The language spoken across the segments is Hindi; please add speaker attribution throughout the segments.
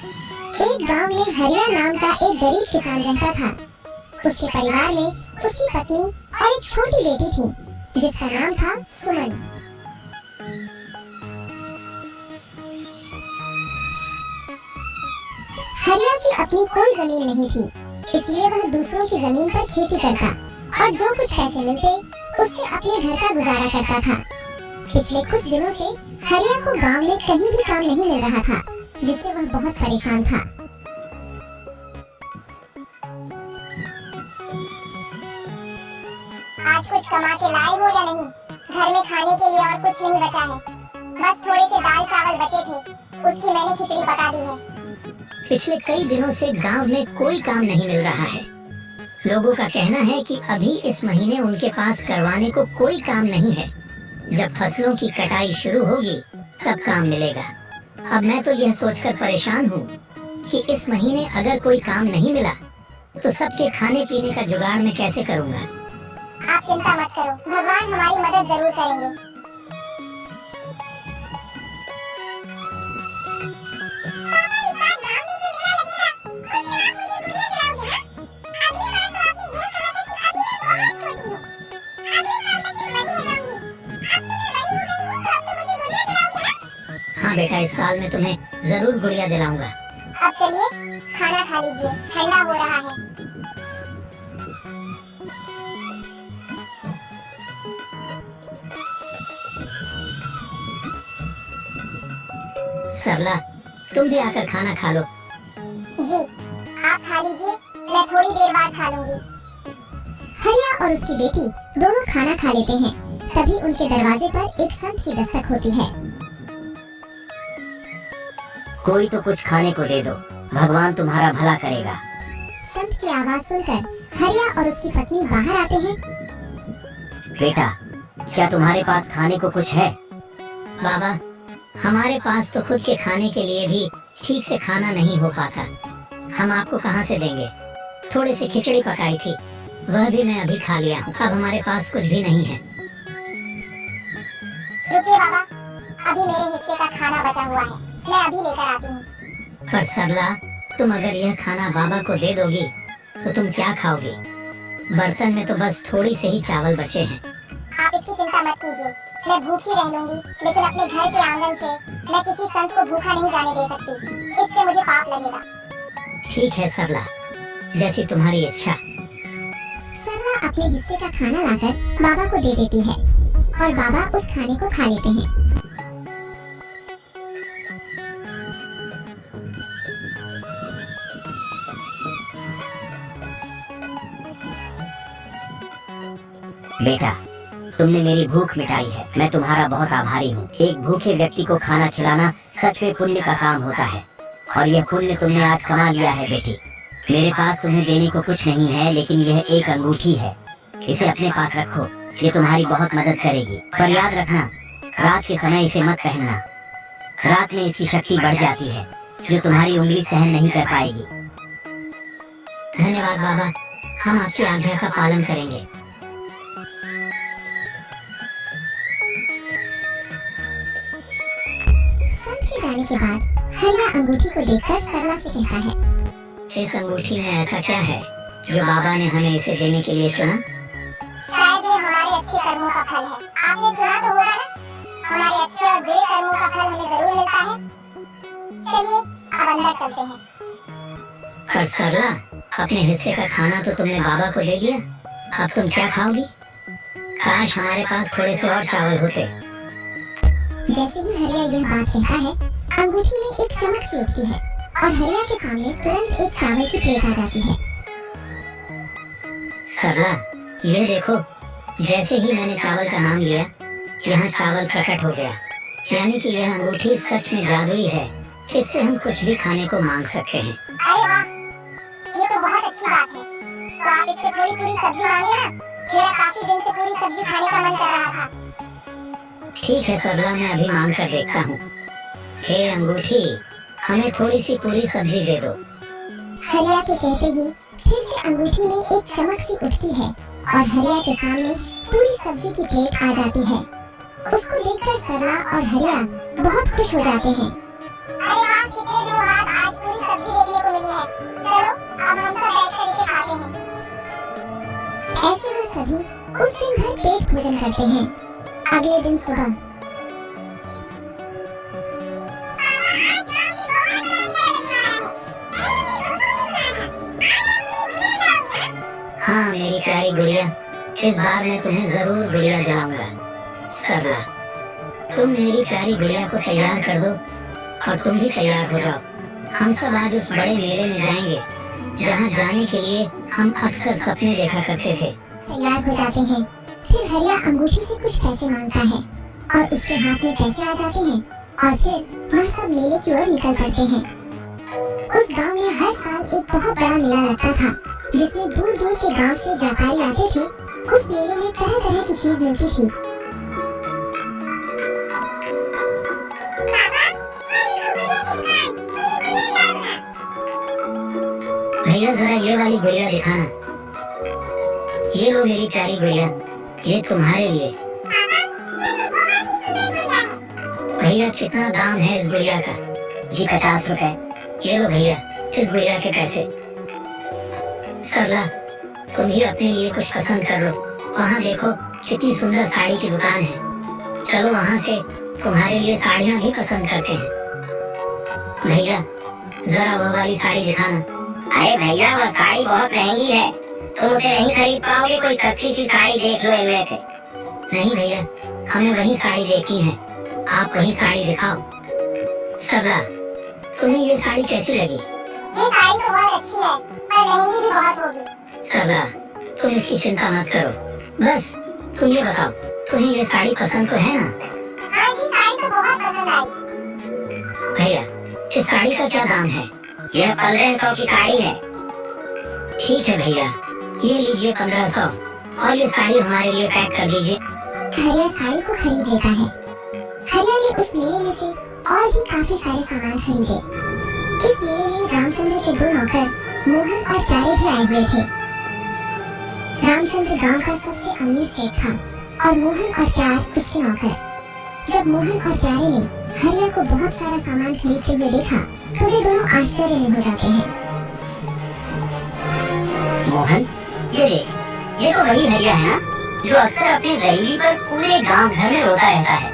Speaker 1: एक गांव में हरिया नाम का एक गरीब किसान रहता था। उसके परिवार में उसकी पत्नी और एक छोटी बेटी थी जिसका नाम था सुमन। हरिया की अपनी कोई जमीन नहीं थी, इसलिए वह दूसरों की जमीन पर खेती करता और जो कुछ पैसे मिलते उससे अपने घर का गुजारा करता था। पिछले कुछ दिनों से हरिया को गांव में कहीं भी काम नहीं मिल रहा था, जिससे वह बहुत परेशान था।
Speaker 2: आज कुछ कमा के लाए हो या नहीं? घर में खाने के लिए और कुछ नहीं बचा है। बस थोड़े से दाल चावल बचे थे, उसकी मैंने खिचड़ी पका दी है।
Speaker 3: पिछले कई दिनों से गांव में कोई काम नहीं मिल रहा है। लोगों का कहना है कि अभी इस महीने उनके पास करवाने को कोई काम नहीं है। जब फसलों की कटाई शुरू होगी तब काम मिलेगा। अब मैं तो यह सोचकर परेशान हूँ कि इस महीने अगर कोई काम नहीं मिला तो सबके खाने पीने का जुगाड़ मैं कैसे करूँगा।
Speaker 2: आप चिंता मत करो, भगवान हमारी मदद जरूर करेंगे।
Speaker 3: हाँ बेटा, इस साल में तुम्हें जरूर गुड़िया दिलाऊंगा।
Speaker 2: अब चलिए खाना खा लीजिए, ठंडा हो रहा है।
Speaker 3: सरला, तुम भी आकर खाना खा लो।
Speaker 2: जी, आप खा लीजिए, मैं थोड़ी देर बाद खा लूंगी।
Speaker 1: हरिया और उसकी बेटी दोनों खाना खा लेते हैं। तभी उनके दरवाजे पर एक संत की दस्तक होती है।
Speaker 4: कोई तो कुछ खाने को दे दो, भगवान तुम्हारा भला करेगा।
Speaker 1: संत की आवाज सुनकर हरिया और उसकी पत्नी बाहर आते हैं।
Speaker 4: बेटा, क्या तुम्हारे पास खाने को कुछ है?
Speaker 3: बाबा, हमारे पास तो खुद के खाने के लिए भी ठीक से खाना नहीं हो पाता। हम आपको कहाँ से देंगे? थोड़ी सी खिचड़ी पकाई थी, वह भी मैं अभी खा लिया हूँ। अब हमारे पास कुछ भी नहीं है।
Speaker 2: रुकिए बाबा, अभी मेरे हिस्से का खाना बचा हुआ है, मैं अभी लेकर आती हूँ।
Speaker 3: पर सरला, तुम अगर यह खाना बाबा को दे दोगी तो तुम क्या खाओगी? बर्तन में तो बस थोड़ी से ही चावल बचे हैं।
Speaker 2: आप इसकी चिंता मत कीजिए, मैं भूखी रह लूंगी, लेकिन अपने घर के आंगन से मैं किसी संत को भूखा नहीं जाने दे सकती। इससे मुझे पाप लगेगा।
Speaker 3: ठीक है सरला, जैसी तुम्हारी इच्छा।
Speaker 1: सरला अपने हिस्से का खाना लाकर बाबा को दे देती है और बाबा उस खाने को खा लेते हैं।
Speaker 4: बेटा, तुमने मेरी भूख मिटाई है, मैं तुम्हारा बहुत आभारी हूँ। एक भूखे व्यक्ति को खाना खिलाना सच में पुण्य का काम होता है, और यह पुण्य तुमने आज कमा लिया है बेटी। मेरे पास तुम्हें देने को कुछ नहीं है, लेकिन यह एक अंगूठी है, इसे अपने पास रखो, ये तुम्हारी बहुत मदद करेगी। पर याद रखना, रात के समय इसे मत पहनना, रात में इसकी शक्ति बढ़ जाती है जो तुम्हारी उंगली सहन नहीं कर पाएगी।
Speaker 3: धन्यवाद बाबा, हम आपकी आज्ञा का पालन करेंगे।
Speaker 1: संत के जाने के बाद हरिया अंगूठी को देखकर सरला से कहता है,
Speaker 3: इस अंगूठी में ऐसा क्या है जो बाबा ने हमें इसे देने के लिए चुना?
Speaker 2: शायद ये हमारे अच्छे कर्मों का फल है। आपने सुना तो होगा ना, हमारे अच्छे और बुरे कर्मों का फल हमें जरूर मिलता है। चलिए अब अंदर चलते हैं।
Speaker 3: पर सरला, अपने हिस्से का खाना तो तुमने बाबा को दे दिया, अब तुम क्या खाओगी? काश हमारे पास थोड़े से और चावल होते।
Speaker 1: जैसे ही हरिया यह बात कहता है, अंगूठी में एक चमक सी उठती है और हरिया के सामने तुरंत एक चावल की प्लेट आ जाती है।
Speaker 3: सरला, ये देखो, जैसे ही मैंने चावल का नाम लिया, यहाँ चावल प्रकट हो गया। यानी कि यह अंगूठी सच में जादुई है, इससे हम कुछ भी खाने को मांग सकते हैं।
Speaker 2: अरे वाह, ये तो बहुत अच्छी बात है। तो आप इससे थोड़ी पूरी सब्जी मांगे ना, मेरा काफी दिन से पूरी सब्जी खाने का मन कर रहा था।
Speaker 3: ठीक है सरला, मैं अभी मांग कर देखता हूँ। हे अंगूठी, हमें थोड़ी सी पूरी सब्जी दे दो।
Speaker 1: हरिया के कहते ही फिर से अंगूठी में एक चमक सी उठती है और हरिया के सामने पूरी सब्जी की प्लेट आ जाती है। उसको देखकर सरला और हरिया बहुत खुश हो जाते हैं।
Speaker 2: अरे वाह, कितने दिनों बाद आज पूरी
Speaker 1: पसंद करते हैं। अगले दिन सुबह
Speaker 3: हाँ मेरी प्यारी गुड़िया, इस बार मैं तुम्हें जरूर गुड़िया दिलाऊंगा। सरला, तुम मेरी प्यारी गुड़िया को तैयार कर दो और तुम भी तैयार हो जाओ। हम सब आज उस बड़े मेले में जाएंगे जहाँ जाने के लिए हम अक्सर सपने देखा करते थे।
Speaker 1: तैयार हो जाते हैं। फिर हरिया अंगूठी से कुछ पैसे मांगता है और उसके हाथ में पैसे आ जाते हैं और फिर वह सब मेले की ओर निकल पड़ते हैं। उस गांव में हर साल एक बहुत बड़ा मेला लगता था जिसमें दूर दूर के गांव से व्यापारी आते थे। उस मेले में तरह तरह की चीज मिलती थी।
Speaker 3: भैया जरा ये वाली गुड़िया दिखाना। ये लो मेरी प्यारी गुड़िया, ये तुम्हारे लिए। भैया कितना दाम है इस गुड़िया का?
Speaker 4: जी 50 रुपए।
Speaker 3: ये लो भैया इस गुड़िया के पैसे। सरला, तुम भी अपने लिए कुछ पसंद कर लो। वहाँ देखो कितनी सुंदर साड़ी की दुकान है। चलो वहाँ से तुम्हारे लिए साड़ियाँ भी पसंद करते हैं। भैया जरा वो वाली साड़ी दिखाना।
Speaker 4: अरे भैया वो साड़ी बहुत महंगी है, तुम उसे नहीं खरीद पाओगे। कोई सस्ती सी साड़ी देख लो इनमें से।
Speaker 3: नहीं भैया, हमें वही साड़ी देखनी है, आप वही साड़ी दिखाओ। सरला, तुम्हें ये साड़ी कैसी लगी?
Speaker 2: ये साड़ी तो बहुत अच्छी है पर महंगी भी बहुत होगी।
Speaker 3: सरला, तुम इसकी चिंता मत करो। बस तुम ये बताओ, तुम्हें ये साड़ी पसंद तो है ना?
Speaker 2: हाँ जी, साड़ी तो बहुत पसंद आई।
Speaker 3: भैया इस साड़ी का क्या दाम है?
Speaker 4: यह 1500 की साड़ी है।
Speaker 3: ठीक है भैया, ये लीजिए 1500 और ये साड़ी हमारे लिए पैक कर दीजिए।
Speaker 1: हरिया साड़ी को खरीद लेता है। हरिया ने उस मेले में से और भी काफी सारे सामान खरीदे। इस मेले में रामचंद्र के 2 नौकर मोहन और प्यारे भी आए हुए थे। रामचंद्र गांव का सबसे अमीर सेठ था और मोहन और प्यार उसके नौकर। जब मोहन और प्यारे ने हरिया को बहुत सारा सामान खरीदते हुए देखा तो वे दोनों आश्चर्य में हो जाते हैं।
Speaker 4: मोहन, ये देख, ये तो वही हरिया है ना जो अक्सर अपने गरीबी पर पूरे गांव भर में रोता रहता है।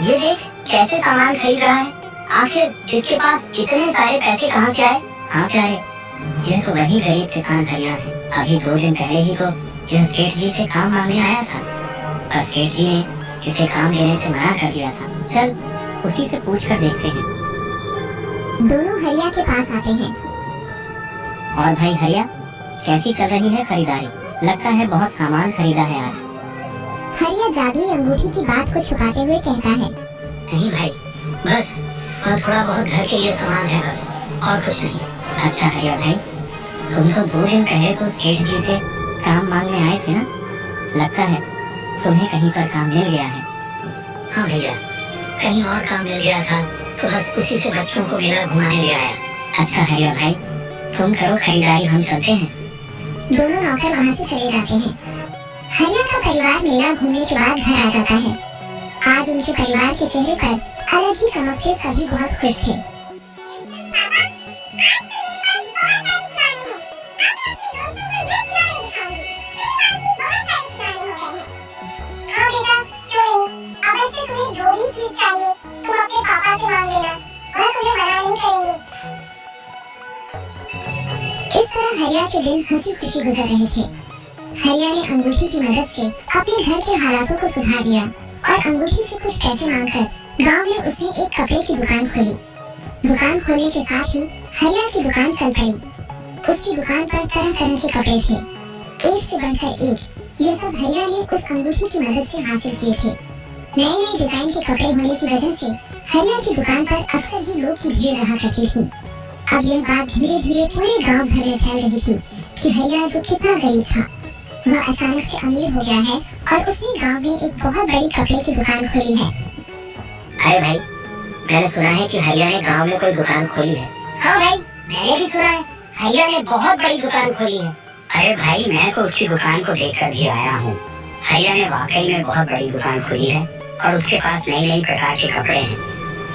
Speaker 4: ये देख कैसे सामान खरीद रहा है। आखिर इसके पास इतने सारे पैसे कहाँ से आए? हाँ प्यारे, यह तो वही गरीब किसान हरिया है। अभी 2 दिन पहले ही तो यह सेठ जी से काम मांगने आया था, पर सेठ जी ने इसे काम देने से मना कर दिया था। चल उसी से पूछ कर देखते हैं।
Speaker 1: दोनों हरिया के पास आते हैं।
Speaker 4: और भाई हरिया, कैसी चल रही है खरीदारी? लगता है बहुत सामान खरीदा है आज।
Speaker 1: हरिया जादुई अंगूठी की बात को छुपाते हुए कहता है,
Speaker 3: नहीं भाई, बस थोड़ा बहुत घर के लिए सामान है बस, और कुछ नहीं।
Speaker 4: अच्छा हरिया भाई, तुम तो 2 दिन पहले तो सेठ जी से काम मांगने आए थे ना? लगता है तुम्हें कहीं पर काम मिल गया है।
Speaker 3: हाँ भैया, कहीं और काम मिल गया था तो बस उसी से बच्चों को मेला घुमाने ले आया।
Speaker 4: अच्छा हरिया भाई, तुम करो खरीदारी, हम चलते हैं।
Speaker 1: दोनों नौकर वहाँ से चले जाते हैं। हरिया का परिवार मेला घूमने के बाद घर आ जाता है। आज उनके परिवार के चेहरे पर अलग ही चमक थे। सभी बहुत खुश थे।
Speaker 2: हाँ बेटा, क्यों नहीं? अब ऐसे तुम्हें जो भी चीज चाहिए तुम अपने पापा से मांग लेना, वह तुम्हें मना नहीं करेंगे।
Speaker 1: इस तरह हरिया के दिन हंसी खुशी गुजर रहे थे। हरिया ने अंगूठी की मदद से अपने घर के हालातों को सुधार लिया और अंगूठी से कुछ पैसे मांगकर गांव में उसने एक कपड़े की दुकान खोली। दुकान खोलने के साथ ही हरिया की दुकान चल पड़ी। उसकी दुकान पर तरह तरह के कपड़े थे, एक से बढ़कर एक। यह सब हरिया ने उस अंगूठी की मदद से हासिल किए थे। नए नए डिजाइन के कपड़े होने की वजह से हरिया की दुकान पर अक्सर ही लोग की भीड़ रहा करती थी। अब यह बात धीरे धीरे पूरे गांव भर में फैल रही थी कि हरिया जो कितना गरीब था वह अचानक से अमीर हो गया है और उसने गांव में एक बहुत बड़ी कपड़े की दुकान खोली है।
Speaker 4: अरे भाई, मैंने सुना है कि हरिया ने गांव में कोई दुकान खोली है। हाँ भाई, मैंने भी सुना है, हरिया ने बहुत बड़ी दुकान खोली है। अरे भाई, मैं तो उसकी दुकान को देखकर भी आया हूँ। हरिया ने वाकई में बहुत बड़ी दुकान खोली है और उसके पास नई नई प्रकार के कपड़े हैं।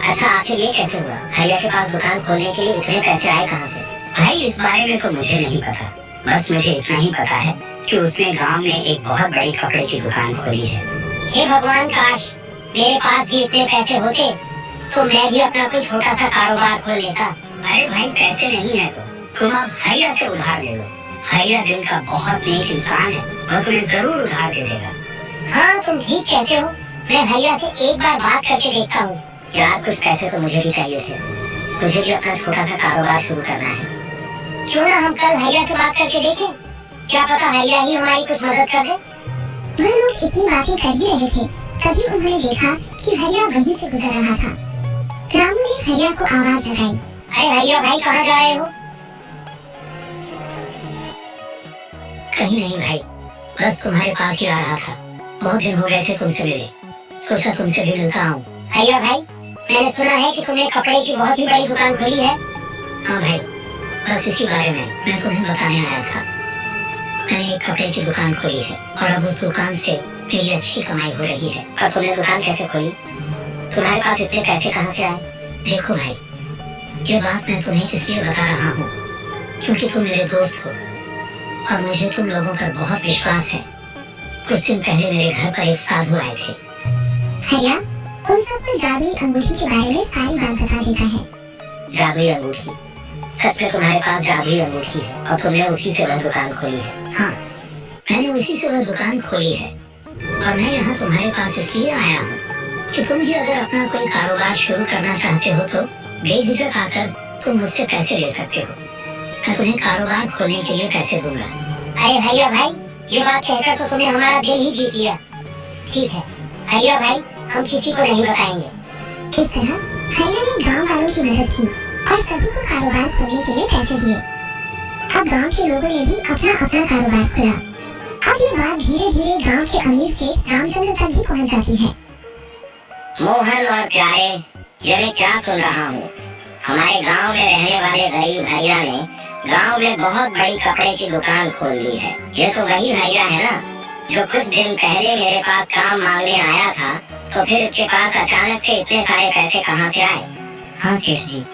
Speaker 4: अच्छा, आखिर ये कैसे हुआ? हरिया के पास दुकान खोलने के लिए इतने पैसे आए कहाँ से? भाई, इस बारे में तो मुझे नहीं पता। बस मुझे इतना ही पता है कि उसने गांव में एक बहुत बड़ी कपड़े की दुकान खोली है।
Speaker 3: हे भगवान, काश मेरे पास भी इतने पैसे होते तो मैं भी अपना कोई छोटा सा कारोबार खोल लेता।
Speaker 4: अरे भाई, पैसे नहीं है तो तुम अब हैया से उधार ले लो। हैया दिल का बहुत नेक इंसान है, वो तुम्हें जरूर उधार दे देगा।
Speaker 3: हाँ, तुम ठीक कहते हो। मैं भैया से एक बार बात करके देखता हूँ।
Speaker 4: यार, कुछ पैसे तो मुझे भी चाहिए थे। मुझे भी अपना छोटा सा कारोबार शुरू करना है।
Speaker 3: क्यों ना हम कल भैया से बात करके देखें? क्या पता भैया ही हमारी कुछ मदद कर दे।
Speaker 1: वह लोग इतनी बातें कर ही रहे थे, तभी उन्होंने देखा कि हरिया वहीं से गुजर रहा था। रामू ने हरिया को आवाज लगाई।
Speaker 3: अरे भैया भाई, कहाँ जा रहे हो?
Speaker 4: कहीं नहीं भाई, बस तुम्हारे पास ही आ रहा था। बहुत दिन हो गए थे तुमसे मिले, सोचा तुमसे भी मिलता हूँ।
Speaker 3: भैया भाई, मैंने सुना है कि तुमने कपड़े की बहुत ही बड़ी दुकान खोली है।
Speaker 4: हाँ भाई, बस इसी बारे में मैं तुम्हें बताने आया था। मैंने एक कपड़े की दुकान खोली है और अब उस दुकान से मेरी अच्छी कमाई हो रही है। और तुमने दुकान कैसे खोली? तुम्हारे पास इतने पैसे कहाँ से आए? देखो भाई, ये बात मैं तुम्हें इसलिए बता रहा हूँ क्योंकि तुम मेरे दोस्त हो और मुझे तुम लोगों पर बहुत विश्वास है। कुछ दिन पहले मेरे घर पर एक साधु आए थे।
Speaker 1: हरिया उन सबको जादुई अंगूठी के बारे में सारी बात बता देता है।
Speaker 4: जादुई अंगूठी? सच में तुम्हारे पास जादुई अंगूठी है और तुमने उसी से वह दुकान खोली है? हाँ, मैंने उसी से वह दुकान खोली है और मैं यहाँ तुम्हारे पास इसलिए आया हूँ कि तुम भी अगर अपना कोई कारोबार शुरू करना चाहते हो तो बेझिझक आकर तुम मुझसे पैसे ले सकते हो। मैं तुम्हें कारोबार खोलने के लिए पैसे दूंगा।
Speaker 3: अरे भैया भाई, ये बात कहकर तो तुमने हमारा दिल ही जीत लिया। ठीक है भैया भाई, हम किसी को नहीं बताएंगे।
Speaker 1: इस तरह हरिया ने गांव वालों की मदद की और सभी को कारोबार खोलने के लिए पैसे दिए। अब गांव के लोगों ने भी अपना अपना कारोबार खोला। अब ये बात धीरे धीरे गांव के अमीर सेठ रामचंद्र तक भी पहुंच जाती है।
Speaker 4: मोहन और प्यारे, ये मैं क्या सुन रहा हूँ? हमारे गांव में रहने वाले गरीब भैया ने गांव में बहुत बड़ी कपड़े की दुकान खोल ली है। ये तो वही भैया है ना जो कुछ दिन पहले मेरे पास काम मांगने आया था, तो फिर इसके पास अचानक से इतने सारे पैसे कहाँ से आए? हाँ सेठ जी,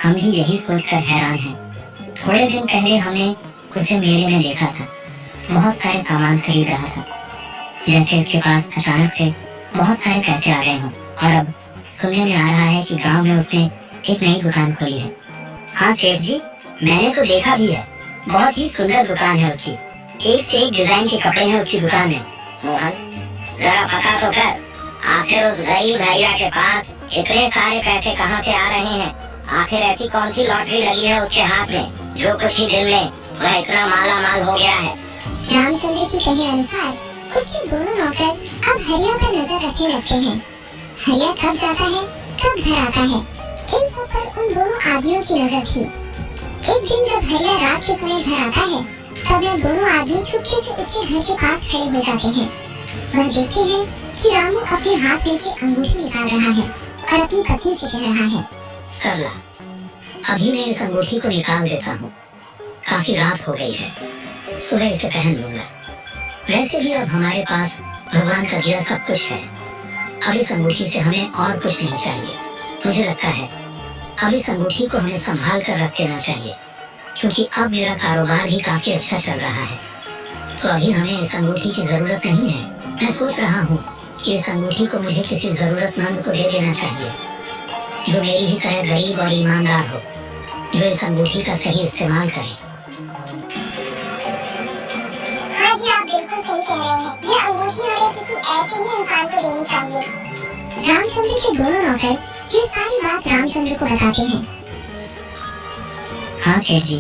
Speaker 4: हम भी यही सोचकर हैरान हैं। थोड़े दिन पहले हमने उसे मेले में देखा था, बहुत सारे सामान खरीद रहा था, जैसे इसके पास अचानक से बहुत सारे पैसे आ गए हों। और अब सुनने में आ रहा है कि गांव में उसने एक नई दुकान खोली है। हाँ सेठ जी, मैंने तो देखा भी है, बहुत ही सुंदर दुकान है उसकी। एक से एक डिजाइन के कपड़े हैं उसकी दुकान में। मोहन, जरा पता तो कर, आखिर उस गरीब भैया के पास इतने सारे पैसे कहाँ से आ रहे हैं? आखिर ऐसी कौन सी लॉटरी लगी है उसके हाथ में जो कुछ ही दिन में वह इतना माला माल हो गया है?
Speaker 1: रामचंद्र की कहे अनुसार उसके दोनों नौकर अब हरिया पर नजर रखने लगते हैं। हरिया कब जाता है, कब घर आता है, इन सब पर उन दोनों आदमियों की नजर थी। एक दिन जब हरिया रात के समय घर आता है, तब यह दोनों आदमी चुपके से उसके घर के पास खड़े हो जाते हैं। वह देखते हैं कि रामू अपने हाथ में से अंगूठी निकाल रहा है और अपनी पत्नी से कह रहा है,
Speaker 4: सरला, अभी मैं इस अंगूठी को निकाल देता हूँ। काफी रात हो गई है, सुबह इसे पहन लूंगा। वैसे भी अब हमारे पास भगवान का दिया सब कुछ है। अब इस अंगूठी से हमें और कुछ नहीं चाहिए। मुझे लगता है अब इस अंगूठी को हमें संभाल कर रख देना चाहिए, क्योंकि अब मेरा कारोबार भी काफी अच्छा चल रहा है। तो अभी हमें इस अंगूठी की जरूरत नहीं है। मैं सोच रहा हूँ कि इस अंगूठी को मुझे किसी जरूरतमंद को दे देना चाहिए, जो मेरी ही तरह गरीब और ईमानदार हो, जो इस अंगूठी का सही इस्तेमाल करे।
Speaker 2: हाँ जी, आप बिल्कुल सही कह रहे हैं। यह अंगूठी हमें किसी ऐसे ही इंसान को देनी चाहिए।
Speaker 1: रामचंद्र के दोनों नौकर ये सारी बात रामचंद्र को बताते हैं।
Speaker 4: हाँ सेठ जी,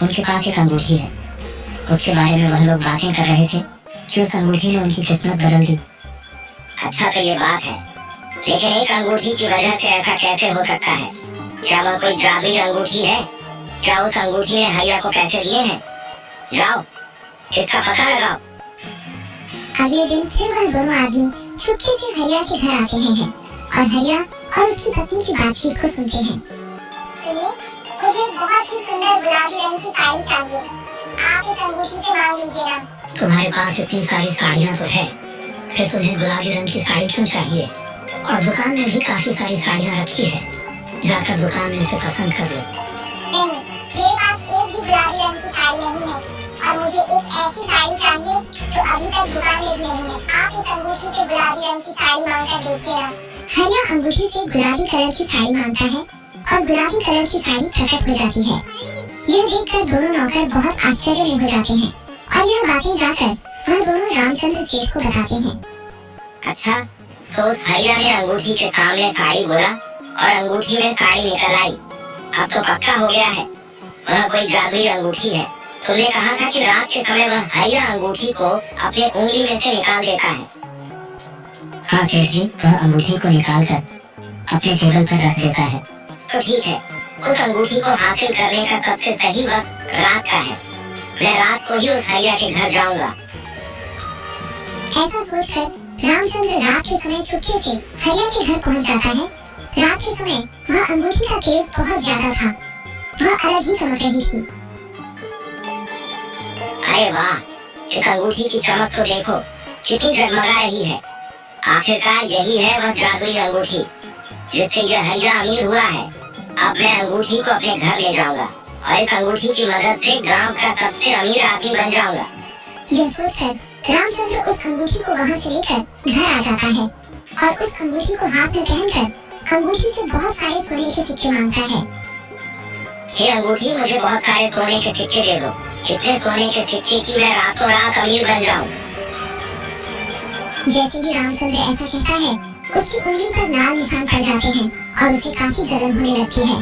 Speaker 4: उनके पास एक अंगूठी है, उसके बारे में वह लोग बातें कर रहे थे कि उस अंगूठी ने उनकी किस्मत बदल दी। अच्छा तो ये बात है, लेकिन एक अंगूठी की वजह से ऐसा कैसे हो सकता है? क्या वह कोई जादुई अंगूठी है? क्या उस अंगूठी ने हरिया को पैसे दिए हैं? जाओ, इसका पता लगाओ।
Speaker 1: अगले दिन फिर वह दोनों आदमी चुपके से हरिया के घर आते हैं और हरिया और उसकी पत्नी की बातचीत को सुनते हैं।
Speaker 2: सुनिए, मुझे एक बहुत ही सुंदर गुलाबी रंग की साड़ी चाहिए। आप इस अंगूठी से मांग लीजिए ना।
Speaker 4: तुम्हारे पास इतनी सारी साड़ियाँ तो है, फिर तुम्हें गुलाबी रंग की साड़ी क्यों चाहिए? और दुकान में भी काफी सारी साड़ियाँ रखी है, जाकर दुकान में से पसंद कर लो।
Speaker 2: नहीं, मेरे पास एक भी गुलाबी रंग की साड़ी नहीं है और मुझे एक ऐसी साड़ी चाहिए जो अभी तक दुकान में भी नहीं है। आप इस अंगूठी से गुलाबी रंग की साड़ी मांग कर देखिए ना।
Speaker 1: हरिया अंगूठी से गुलाबी कलर की साड़ी मांगता है और गुलाबी कलर की साड़ी प्रकट हो जाती है। यह देखकर दोनों नौकर बहुत आश्चर्य में हो जाते हैं और यह बातें जाकर वह दोनों रामचंद्र सेठ को बताते हैं।
Speaker 4: अच्छा, तो उस हरिया ने अंगूठी के सामने साड़ी बोला और अंगूठी में साड़ी निकल आई। अब तो पक्का हो गया है वह कोई जादुई अंगूठी है। तुमने कहा था कि रात के समय वह हरिया अंगूठी को अपने उंगली में से निकाल देता है। हाँ सेठ जी, वह अंगूठी को निकाल कर अपने टेबल पर रख देता है। तो ठीक है, उस अंगूठी को हासिल करने का सबसे सही वक्त रात का है। मैं रात को ही उस हरिया के घर जाऊंगा।
Speaker 1: ऐसा सोचकर रामचंद्र रात के समय चुपके से हरिया के घर पहुंच जाता है। रात के समय वह अंगूठी का तेज बहुत ज्यादा था, वह अलग ही चमक रही थी।
Speaker 4: अरे वाह, इस अंगूठी की चमक तो देखो, कितनी जगमगा रही है। आखिरकार यही है वह जादुई अंगूठी जिससे यह हरिया अमीर हुआ है। अब मैं अंगूठी को अपने घर ले जाऊंगा और इस अंगूठी की मदद से गांव का सबसे अमीर आदमी बन जाऊंगा।
Speaker 1: यह सोचकर रामचंद्र उस अंगूठी को वहां से लेकर घर आ जाता है और उस अंगूठी को हाथ में पहनकर अंगूठी से बहुत सारे सोने के सिक्के मांगता है।
Speaker 4: हे अंगूठी, मुझे बहुत सारे सोने के सिक्के दे दो। कितने सोने के सिक्के की मैं रातों रात अमीर बन जाऊं।
Speaker 1: जैसे ही रामचंद्र ऐसा कहता है, उसकी उंगली पर लाल निशान पड़ जाते हैं और उसे काफी जलन होने लगती है।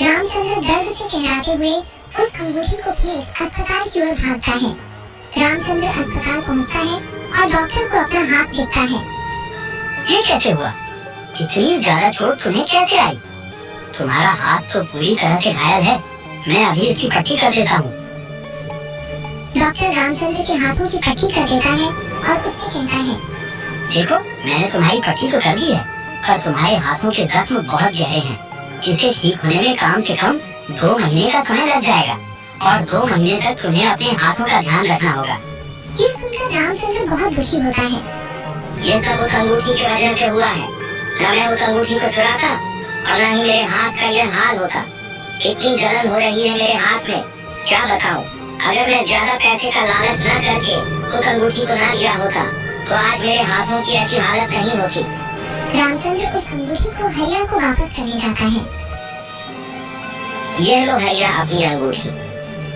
Speaker 1: रामचंद्र दर्द से कहराते हुए उस अंगूठी को फेंक अस्पताल की ओर भागता है। रामचंद्र अस्पताल पहुंचता है और डॉक्टर को अपना हाथ दिखता है।
Speaker 4: ये कैसे हुआ? इतनी ज्यादा चोट तुम्हें कैसे आई? तुम्हारा हाथ तो पूरी तरह से घायल है। मैं अभी इसकी पट्टी कर देता हूँ।
Speaker 1: डॉक्टर रामचंद्र के हाथों की पट्टी कर देता है और उससे कहता है,
Speaker 4: देखो, मैंने तुम्हारी पट्टी तो कर दी है, पर तुम्हारे हाथों के जख्म बहुत गहरे हैं। इसे ठीक होने में कम से कम 2 महीने का समय लग जाएगा और 2 महीने तक तुम्हें अपने हाथों का ध्यान रखना होगा।
Speaker 1: ये सुनकर रामचंद्र बहुत दुखी होता है।
Speaker 4: ये सब उस अंगूठी की वजह से हुआ है। न मैं उस अंगूठी को चुराता और न ही मेरे हाथ का यह हाल होता। कितनी जलन हो रही है मेरे हाथ में, क्या बताऊं। अगर मैं ज्यादा पैसे का लालच न करके उस अंगूठी को न लिया होता तो आज मेरे हाथों की ऐसी हालत नहीं होती।
Speaker 1: रामचंद्र उस अंगूठी को हरिया को वापस करने जाता है।
Speaker 4: ये लो हरिया अपनी अंगूठी।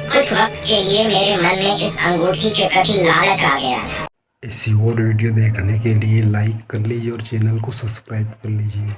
Speaker 4: कुछ वक्त के लिए मेरे मन में इस अंगूठी के प्रति लालच आ गया था।
Speaker 5: ऐसी और वीडियो देखने के लिए लाइक कर लीजिए और चैनल को सब्सक्राइब कर लीजिए।